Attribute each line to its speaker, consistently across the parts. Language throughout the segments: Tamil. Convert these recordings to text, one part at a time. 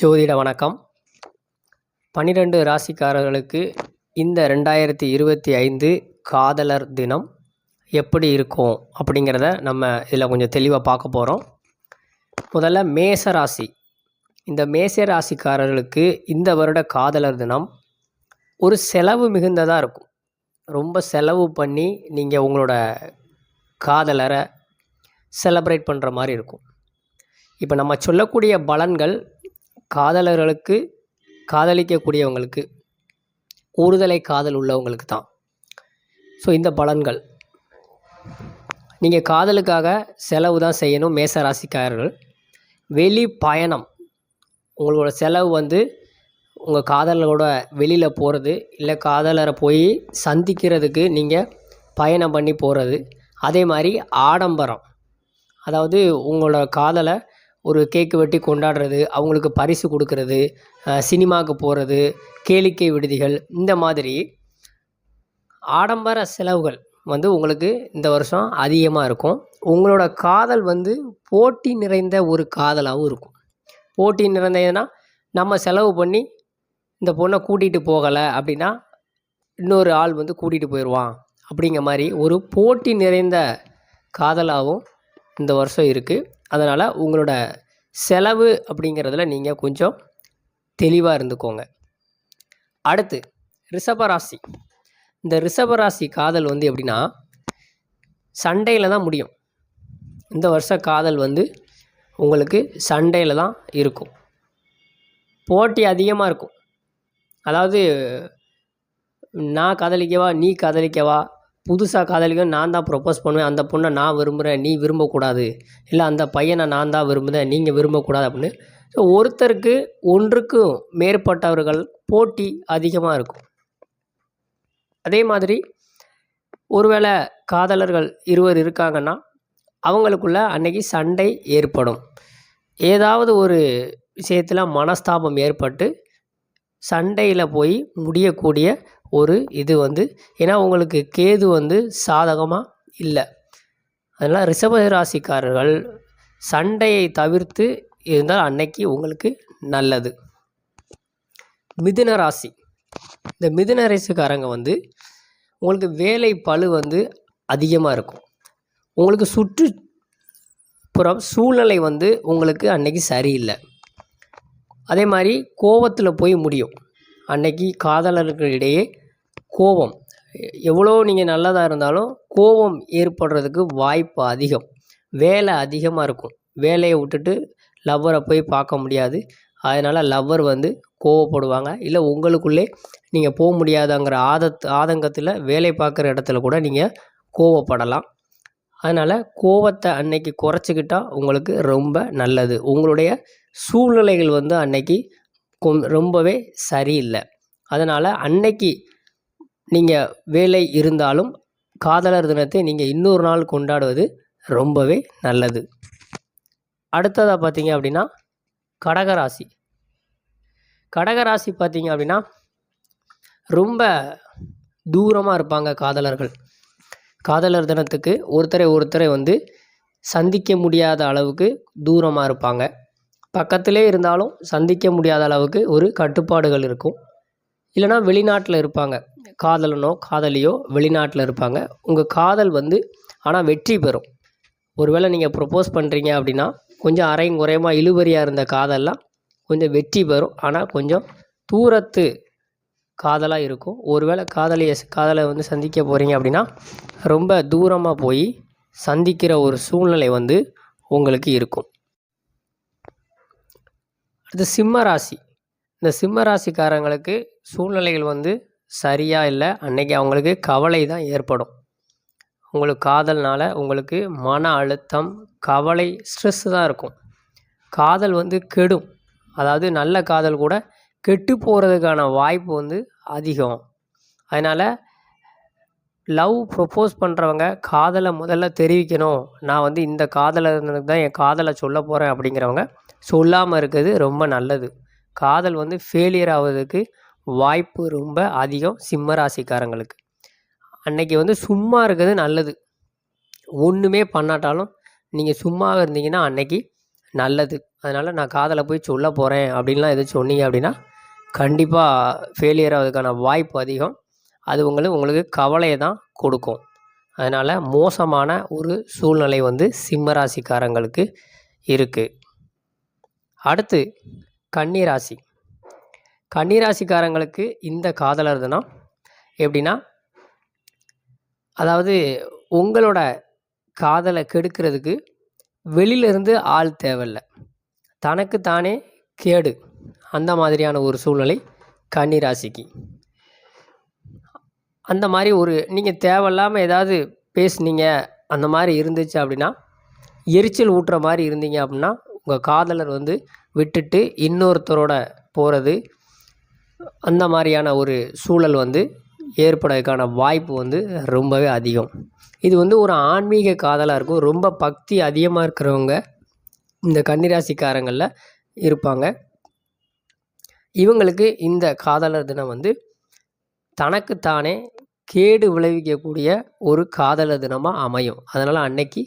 Speaker 1: ஜோதிட வணக்கம். 12 ராசிக்காரர்களுக்கு இந்த 2025 காதலர் தினம் எப்படி இருக்கும் அப்படிங்கிறத நம்ம இதில் கொஞ்சம் தெளிவாக பார்க்க போகிறோம். முதல்ல மேச ராசி. இந்த மேச ராசிக்காரர்களுக்கு இந்த வருட காதலர் தினம் ஒரு செலவு மிகுந்ததாக இருக்கும். ரொம்ப செலவு பண்ணி நீங்கள் உங்களோட காதலரை செலப்ரேட் பண்ணுற மாதிரி இருக்கும். இப்போ நம்ம சொல்லக்கூடிய பலன்கள் காதலர்களுக்கு, காதலிக்கக்கூடியவங்களுக்கு, ஒருதலை காதல் உள்ளவங்களுக்கு தான். ஸோ இந்த பலன்கள் நீங்கள் காதலுக்காக செலவு தான் செய்யணும். மேசராசிக்காரர்கள் வெளி பயணம், உங்களோட செலவு உங்கள் காதலரோட வெளியில் போகிறது, இல்லை காதலரை போய் சந்திக்கிறதுக்கு நீங்கள் பயணம் பண்ணி போகிறது. அதே மாதிரி ஆடம்பரம், அதாவது உங்களோட காதலை ஒரு கேக்கு வெட்டி கொண்டாடுறது, அவங்களுக்கு பரிசு கொடுக்கறது, சினிமாவுக்கு போகிறது, கேளிக்கை விடுதிகள், இந்த மாதிரி ஆடம்பர செலவுகள் உங்களுக்கு இந்த வருஷம் அதிகமாக இருக்கும். உங்களோட காதல் போட்டி நிறைந்த ஒரு காதலாகவும் இருக்கும். போட்டி நிறைந்ததுன்னா, நம்ம செலவு பண்ணி இந்த பொண்ணை கூட்டிகிட்டு போகலை அப்படின்னா இன்னொரு ஆள் கூட்டிகிட்டு போயிடுவான் அப்படிங்கிற மாதிரி ஒரு போட்டி நிறைந்த காதலாகவும் இந்த வருஷம் இருக்குது. அதனால் உங்களோட செலவு அப்படிங்கிறதுல நீங்கள் கொஞ்சம் தெளிவாக இருந்துக்கோங்க. அடுத்து ரிஷபராசி. இந்த ரிஷபராசி காதல் எப்படின்னா, சண்டையில் தான் முடியும். இந்த வருஷ காதல் உங்களுக்கு சண்டையில் தான் இருக்கும். போட்டி அதிகமாக இருக்கும். அதாவது நான் காதலிக்கவா, நீ காதலிக்கவா, புதுசாக காதலிக்க நான் தான் ப்ரொப்போஸ் பண்ணுவேன், அந்த பொண்ணை நான் விரும்புகிறேன், நீ விரும்பக்கூடாது, இல்லை அந்த பையனை நான் தான் விரும்புகிறேன், நீங்கள் விரும்பக்கூடாது அப்படின்னு. ஸோ ஒருத்தருக்கு ஒன்றுக்கும் மேற்பட்டவர்கள் போட்டி அதிகமாக இருக்கும். அதே மாதிரி ஒருவேளை காதலர்கள் இருவர் இருக்காங்கன்னா அவங்களுக்குள்ள அன்னைக்கு சண்டை ஏற்படும். ஏதாவது ஒரு விஷயத்தில் மனஸ்தாபம் ஏற்பட்டு சண்டையில் போய் முடியக்கூடிய ஒரு இது ஏன்னா உங்களுக்கு கேது சாதகமாக இல்லை. அதனால் ரிஷப ராசிக்காரர்கள் சண்டையை தவிர்த்து இருந்தால் அன்னைக்கு உங்களுக்கு நல்லது. மிதுன ராசி. இந்த மிதுன ராசிக்காரங்க உங்களுக்கு வேலை பளு அதிகமாக இருக்கும். உங்களுக்கு சுற்றுப்புறம் சூழ்நிலை உங்களுக்கு அன்னைக்கு சரியில்லை. அதே மாதிரி கோபத்தில் போய் முடியும். அன்னைக்கு காதலர்களிடையே கோபம், எவ்வளோ நீங்கள் நல்லதாக இருந்தாலும் கோபம் ஏற்படுறதுக்கு வாய்ப்பு அதிகம். வேலை அதிகமாக இருக்கும். வேலையை விட்டுட்டு லவ்வரை போய் பார்க்க முடியாது. அதனால் லவ்வர் கோவப்படுவாங்க. இல்லை உங்களுக்குள்ளே நீங்கள் போக முடியாதங்கிற ஆதங்கத்தில் வேலை பார்க்குற இடத்துல கூட நீங்கள் கோவப்படலாம். அதனால் கோவத்தை அன்னைக்கு குறைச்சிக்கிட்டால் உங்களுக்கு ரொம்ப நல்லது. உங்களுடைய சூழ்நிலைகள் அன்னைக்கு ரொம்பவே சரியில்லை. அதனால் அன்னைக்கு நீங்கள் வேலை இருந்தாலும் காதலர் தினத்தை நீங்கள் இன்னொரு நாள் கொண்டாடுவது ரொம்பவே நல்லது. அடுத்ததாக பார்த்தீங்க அப்படின்னா கடகராசி. கடகராசி பார்த்தீங்க அப்படின்னா ரொம்ப தூரமாக இருப்பாங்க காதலர்கள். காதலர் தினத்துக்கு ஒருத்தரை சந்திக்க முடியாத அளவுக்கு தூரமாக இருப்பாங்க. பக்கத்திலே இருந்தாலும் சந்திக்க முடியாத அளவுக்கு ஒரு கட்டுப்பாடுகள் இருக்கும். இல்லைனா வெளிநாட்டில் இருப்பாங்க. காதலனோ காதலியோ வெளிநாட்டில் இருப்பாங்க. உங்கள் காதல் ஆனால் வெற்றி பெறும். ஒருவேளை நீங்கள் ப்ரொப்போஸ் பண்ணுறீங்க அப்படின்னா கொஞ்சம் அரையும் குறையமாக இழுபறியாக இருந்த காதல்லாம் கொஞ்சம் வெற்றி பெறும். ஆனால் கொஞ்சம் தூரத்து காதலாக இருக்கும். ஒருவேளை காதலை சந்திக்க போகிறீங்க அப்படின்னா ரொம்ப தூரமாக போய் சந்திக்கிற ஒரு சூழ்நிலை உங்களுக்கு இருக்கும். அடுத்து சிம்ம ராசி. இந்த சிம்ம ராசிக்காரங்களுக்கு சூழ்நிலைகள் சரியாக இல்லை. அன்றைக்கி அவங்களுக்கு கவலை தான் ஏற்படும். உங்களுக்கு காதல்னால் உங்களுக்கு மன அழுத்தம், கவலை, ஸ்ட்ரெஸ் தான் இருக்கும். காதல் கெடும். அதாவது நல்ல காதல் கூட கெட்டு போகிறதுக்கான வாய்ப்பு அதிகம். அதனால் லவ் ப்ரொப்போஸ் பண்ணுறவங்க காதலை முதல்ல தெரிவிக்கணும். நான் இந்த காதலருக்கு தான் என் காதலை சொல்ல போகிறேன் அப்படிங்கிறவங்க சொல்லாமல் இருக்கிறது ரொம்ப நல்லது. காதல் ஃபெயிலியர் ஆகிறதுக்கு வாய்ப்பு ரொம்ப அதிகம் சிம்ம ராசிக்காரங்களுக்கு. அன்னைக்கு சும்மா இருக்கிறது நல்லது. ஒன்றுமே பண்ணாட்டாலும் நீங்கள் சும்மா இருந்தீங்கன்னா அன்னைக்கு நல்லது. அதனால் நான் காதலை போய் சொல்ல போகிறேன் அப்படின்லாம் எதுவும் சொன்னீங்க அப்படின்னா கண்டிப்பாக ஃபெயிலியர் ஆகிறதுக்கான வாய்ப்பு அதிகம். அது உங்களுக்கு கவலையை தான் கொடுக்கும். அதனால் மோசமான ஒரு சூழ்நிலை வந்து சிம்ம ராசிக்காரங்களுக்கு இருக்குது. அடுத்து கன்னிராசி. கன்னிராசிக்காரங்களுக்கு இந்த காதலர் தினம் எப்படின்னா, அதாவது உங்களோட காதலை கெடுக்கிறதுக்கு வெளியிலேருந்து ஆள் தேவையில்ல, தனக்கு தானே கேடு. அந்த மாதிரியான ஒரு சூழ்நிலை கன்னிராசிக்கு. அந்த மாதிரி நீங்கள் தேவையில்லாமல் ஏதாவது பேசுனீங்க அந்த மாதிரி இருந்துச்சு அப்படின்னா, எரிச்சல் ஊட்டுற மாதிரி இருந்தீங்க அப்படின்னா உங்கள் காதலர் வந்து விட்டுட்டு இன்னொருத்தரோட போகிறது, அந்த மாதிரியான ஒரு சூழல் வந்து ஏற்படுறதுக்கான வாய்ப்பு வந்து ரொம்பவே அதிகம். இது வந்து ஒரு ஆன்மீக காதலாக இருக்கும். ரொம்ப பக்தி அதிகமாக இருக்கிறவங்க இந்த கன்னிராசிக்காரங்களில் இருப்பாங்க. இவங்களுக்கு இந்த காதலர் தினம் வந்து தனக்குத்தானே கேடு விளைவிக்கக்கூடிய ஒரு காதலர் தினமாக அமையும். அதனால் அன்னைக்கு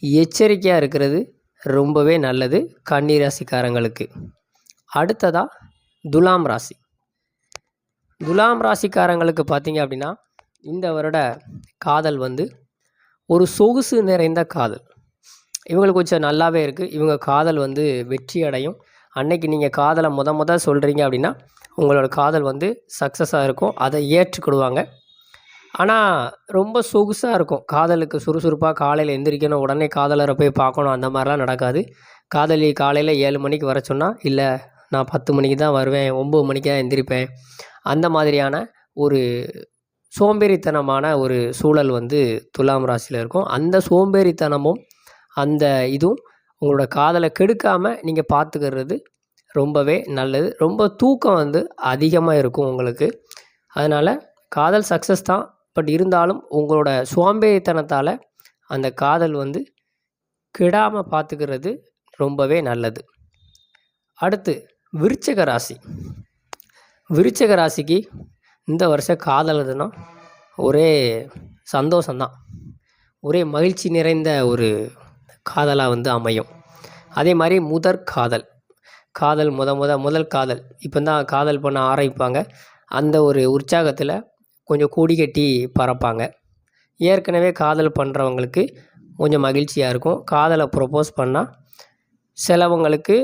Speaker 1: எச்சரிக்கையாக இருக்கிறது ரொம்பவே நல்லது கன்னிராசிக்காரங்களுக்கு. அடுத்ததாக துலாம் ராசி. துலாம் ராசிக்காரங்களுக்கு பார்த்தீங்க அப்படின்னா, இந்த வருட காதல் வந்து ஒரு சொகுசு நிறைந்த காதல். இவங்களுக்கு கொஞ்சம் நல்லாவே இருக்குது. இவங்க காதல் வந்து வெற்றி அடையும். அன்னைக்கு நீங்கள் காதலை முத சொல்கிறீங்க அப்படின்னா உங்களோட காதல் வந்து சக்ஸஸாக இருக்கும். அதை ஏற்றுக்கிடுவாங்க. ஆனால் ரொம்ப சொகுசாக இருக்கும். காதலுக்கு சுறுசுறுப்பாக காலையில் எந்திரிக்கணும், உடனே காதலரை போய் பார்க்கணும், அந்த மாதிரிலாம் நடக்காது. காதலி காலையில் 7 மணிக்கு வர சொன்னால், இல்லை நான் 10 மணிக்கு தான் வருவேன், 9 மணிக்கு தான் எந்திரிப்பேன், அந்த மாதிரியான ஒரு சோம்பேறித்தனமான ஒரு சூழல் வந்து துலாம் ராசியில் இருக்கும். அந்த சோம்பேறித்தனமும் அந்த இதுவும் உங்களோட காதலை கெடுக்காமல் நீங்கள் பார்த்துக்கிறது ரொம்பவே நல்லது. ரொம்ப தூக்கம் வந்து அதிகமாக இருக்கும் உங்களுக்கு. அதனால் காதல் சக்ஸஸ் தான். பட் இருந்தாலும் உங்களோட சோம்பேறித்தனத்தால் அந்த காதல் வந்து கெடாமல் பார்த்துக்கிறது ரொம்பவே நல்லது. அடுத்து விருச்சிக ராசி. விருச்சிக ராசிக்கு இந்த வருஷம் காதலர் தினம் ஒரே சந்தோஷம்தான். ஒரே மகிழ்ச்சி நிறைந்த ஒரு காதலாக வந்து அமையும். அதே மாதிரி காதல் முதல் காதல் இப்போ தான் காதல் பண்ண ஆரம்பிப்பாங்க. அந்த ஒரு உற்சாகத்தில் கொஞ்சம் கொடி கட்டி பறப்பாங்க. ஏற்கனவே காதல் பண்ணுறவங்களுக்கு கொஞ்சம் மகிழ்ச்சியாக இருக்கும். காதலை ப்ரொப்போஸ் பண்ணால் சிலவங்களுக்கு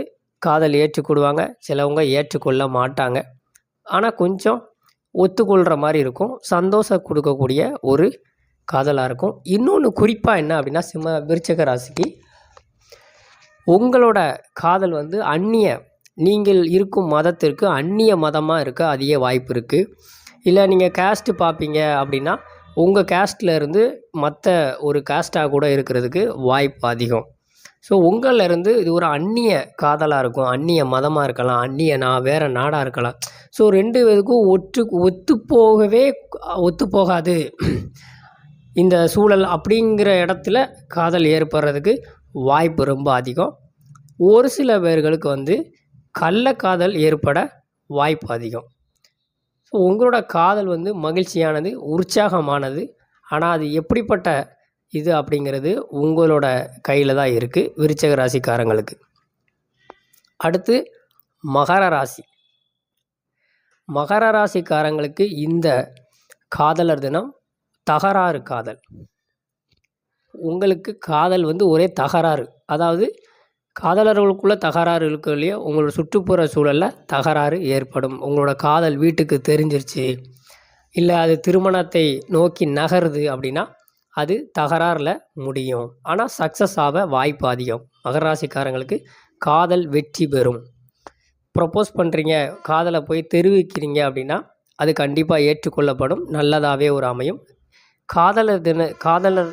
Speaker 1: காதல் ஏற்றுக்கொள்வாங்க, சிலவங்க ஏற்றுக்கொள்ள மாட்டாங்க. ஆனால் கொஞ்சம் ஒத்துக்கொள்கிற மாதிரி இருக்கும். சந்தோஷம் கொடுக்கக்கூடிய ஒரு காதலாக இருக்கும். இன்னொன்று குறிப்பாக என்ன அப்படின்னா, விருச்சிக ராசிக்கு உங்களோட காதல் வந்து நீங்கள் இருக்கும் மதத்திற்கு அந்நிய மதமாக இருக்க அதிக வாய்ப்பு இருக்குது. இல்லை நீங்கள் கேஸ்ட்டு பார்ப்பீங்க அப்படின்னா உங்கள் கேஸ்ட்டில் இருந்து மற்ற ஒரு கேஸ்ட்டாக கூட இருக்கிறதுக்கு வாய்ப்பு அதிகம். ஸோ உங்களிலேருந்து இது ஒரு அந்நிய காதலாக இருக்கும். அந்நிய மதமாக இருக்கலாம், வேறு நாடாக இருக்கலாம். ஸோ 2 பேருக்கும் ஒத்துப்போகாது இந்த சூழல் அப்படிங்கிற இடத்துல காதல் ஏற்படுறதுக்கு வாய்ப்பு ரொம்ப அதிகம். ஒரு சில பேர்களுக்கு வந்து கள்ளக்காதல் ஏற்பட வாய்ப்பு அதிகம். ஸோ உங்களோட காதல் வந்து மகிழ்ச்சியானது, உற்சாகமானது. ஆனால் அது எப்படிப்பட்ட இது அப்படிங்கிறது உங்களோட கையில் தான் இருக்குது விருச்சிக ராசிக்காரங்களுக்கு. அடுத்து மகர ராசி. மகர ராசிக்காரங்களுக்கு இந்த காதலர் தினம் தகராறு காதல். உங்களுக்கு காதல் வந்து ஒரே தகராறு. அதாவது காதலர்களுக்குள்ளே தகராறு இருக்கு இல்லையா, உங்களோட சுற்றுப்புற சூழலில் தகராறு ஏற்படும். உங்களோட காதல் வீட்டுக்கு தெரிஞ்சிருச்சு, இல்லை அது திருமணத்தை நோக்கி நகருது அப்படின்னா அது தகராறில் முடியும். ஆனால் சக்ஸஸ் ஆக வாய்ப்பு அதிகம். மகர ராசிக்காரங்களுக்கு காதல் வெற்றி பெறும். ப்ரப்போஸ் பண்ணுறீங்க, காதலை போய் தெரிவிக்கிறீங்க அப்படின்னா அது கண்டிப்பாக ஏற்றுக்கொள்ளப்படும், நல்லதாகவே ஒரு அமையும். காதலர்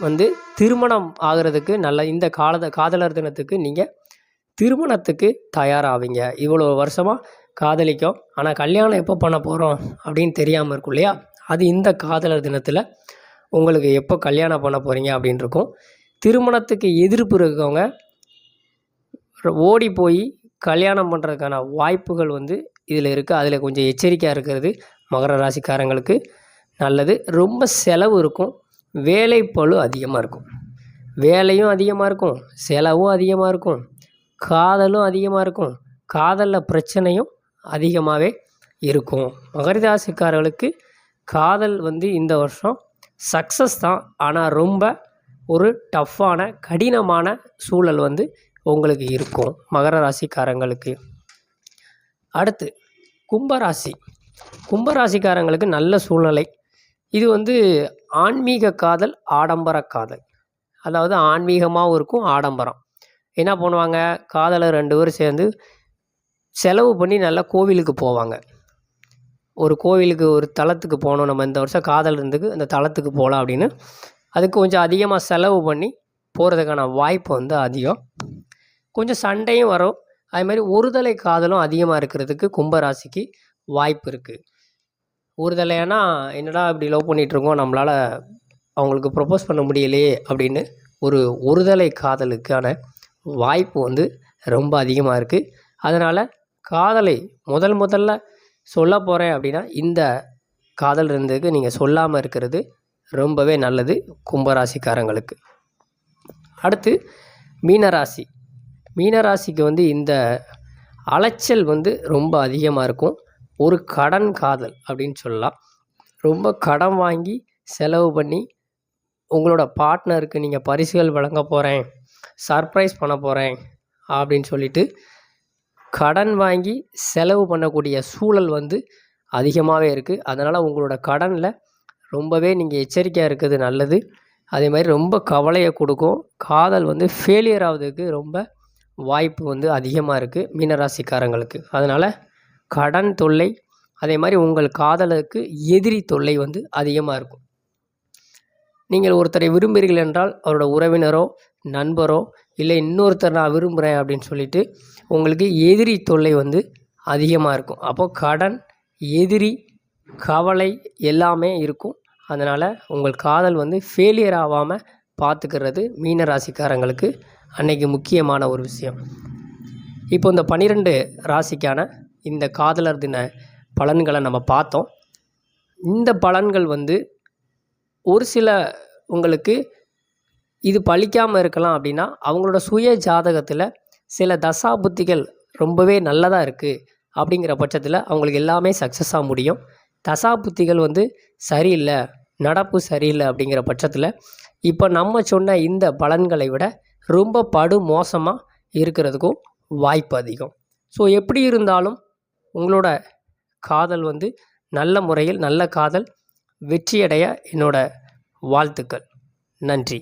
Speaker 1: வந்து திருமணம் ஆகிறதுக்கு இந்த காதலர் தினத்துக்கு நீங்கள் திருமணத்துக்கு தயாராவீங்க. இவ்வளோ வருஷமாக காதலிக்கும், ஆனால் கல்யாணம் எப்போ பண்ண போகிறோம் அப்படின்னு தெரியாமல் இருக்கும் இல்லையா, அது இந்த காதலர் தினத்தில் உங்களுக்கு எப்போ கல்யாணம் பண்ண போகிறீங்க அப்படின்னு இருக்கும். திருமணத்துக்கு எதிர்ப்பு இருக்கவங்க ஓடி போய் கல்யாணம் பண்ணுறதுக்கான வாய்ப்புகள் வந்து இதில் இருக்குது. அதில் கொஞ்சம் எச்சரிக்கையாக இருக்கிறது மகர ராசிக்காரங்களுக்கு நல்லது. ரொம்ப செலவு இருக்கும், வேலைப்பளு அதிகமாக இருக்கும். வேலையும் அதிகமாக இருக்கும், செலவும் அதிகமாக இருக்கும். காதலும் அதிகமாக இருக்கும், காதலில் பிரச்சனையும் அதிகமாகவே இருக்கும். மகர ராசிக்காரர்களுக்கு காதல் வந்து இந்த வருஷம் சக்ஸஸ் தான். ஆனால் ரொம்ப ஒரு டஃப்பான கடினமான சூழல் வந்து உங்களுக்கு இருக்கும் மகர ராசிக்காரங்களுக்கு. அடுத்து கும்பராசி. கும்பராசிக்காரங்களுக்கு நல்ல சூழ்நிலை. இது வந்து ஆன்மீக காதல், ஆடம்பர காதல். அதாவது ஆன்மீகமாகவும் இருக்கும், ஆடம்பரம். என்ன பண்ணுவாங்க, காதலர் 2 பேரும் சேர்ந்து செலவு பண்ணி நல்லா கோவிலுக்கு போவாங்க. ஒரு கோவிலுக்கு, ஒரு தலத்துக்கு போகணும், நம்ம இந்த வருஷம் காதல் இருந்துக்கு அந்த தலத்துக்கு போகலாம் அப்படின்னு அதுக்கு கொஞ்சம் அதிகமாக செலவு பண்ணி போகிறதுக்கான வாய்ப்பு வந்து அதிகம். கொஞ்சம் சண்டையும் வரும். அதுமாதிரி ஒருதலை காதலும் அதிகமாக இருக்கிறதுக்கு கும்பராசிக்கு வாய்ப்பு இருக்குது. ஒருதலையானா என்னடா இப்படி லவ் பண்ணிகிட்ருக்கோம், நம்மளால் அவங்களுக்கு ப்ரப்போஸ் பண்ண முடியலையே அப்படின்னு ஒருதலை காதலுக்கான வாய்ப்பு வந்து ரொம்ப அதிகமாக இருக்குது. அதனால் காதலை முதல்ல சொல்ல போகிறேன் அப்படின்னா இந்த காதல் இருந்ததுக்கு நீங்கள் சொல்லாமல் இருக்கிறது ரொம்பவே நல்லது கும்பராசிக்காரங்களுக்கு. அடுத்து மீனராசி. மீனராசிக்கு வந்து இந்த அலைச்சல் வந்து ரொம்ப அதிகமாக இருக்கும். ஒரு கடன் காதல் அப்படின்னு சொல்லலாம். ரொம்ப கடன் வாங்கி செலவு பண்ணி உங்களோட பார்ட்னருக்கு நீங்கள் பரிசுகள் வழங்க போகிறேன், சர்ப்ரைஸ் பண்ண போகிறேன் அப்படின்னு சொல்லிட்டு கடன் வாங்கி செலவு பண்ணக்கூடிய சூழல் வந்து அதிகமாகவே இருக்குது. அதனால் உங்களோட கடனில் ரொம்பவே நீங்கள் எச்சரிக்கையாக இருக்கிறது நல்லது. அதே மாதிரி ரொம்ப கவலையை கொடுக்கும். காதல் வந்து ஃபெயிலியர் ஆகுறதுக்கு ரொம்ப வாய்ப்பு வந்து அதிகமாக இருக்குது மீனராசிக்காரங்களுக்கு. அதனால் கடன் தொல்லை, அதே மாதிரி உங்கள் காதலுக்கு எதிரி தொல்லை வந்து அதிகமாக இருக்கும். நீங்கள் ஒருத்தரை விரும்புகிறீர்கள் என்றால் அவரோட உறவினரோ நண்பரோ இல்லை இன்னொருத்தர் நான் விரும்புகிறேன் அப்படின்னு சொல்லிட்டு உங்களுக்கு எதிரி தொல்லை வந்து அதிகமாக இருக்கும். அப்போது கடன், எதிரி, கவலை எல்லாமே இருக்கும். அதனால் உங்கள் காதல் வந்து ஃபெயிலியர் ஆகாமல் பார்த்துக்கிறது மீனராசிக்காரங்களுக்கு அன்றைக்கி முக்கியமான ஒரு விஷயம். இப்போ இந்த 12 ராசிக்கான இந்த காதலர் தின பலன்களை நம்ம பார்த்தோம். இந்த பலன்கள் வந்து ஒரு சில உங்களுக்கு இது பலிக்காமல் இருக்கலாம். அப்படின்னா அவங்களோட சுய ஜாதகத்தில் சில தசாபுத்திகள் ரொம்பவே நல்லதாக இருக்குது அப்படிங்கிற பட்சத்தில் அவங்களுக்கு எல்லாமே சக்ஸஸாக முடியும். தசாபுத்திகள் வந்து சரியில்லை, நடப்பு சரியில்லை அப்படிங்கிற பட்சத்தில் இப்போ நம்ம சொன்ன இந்த பலன்களை விட ரொம்ப படு மோசமாக இருக்கிறதுக்கும் வாய்ப்பு அதிகம். ஸோ எப்படி இருந்தாலும் உங்களோட காதல் வந்து நல்ல முறையில், நல்ல காதல் வெற்றியடைய என்னோட வாழ்த்துக்கள். நன்றி.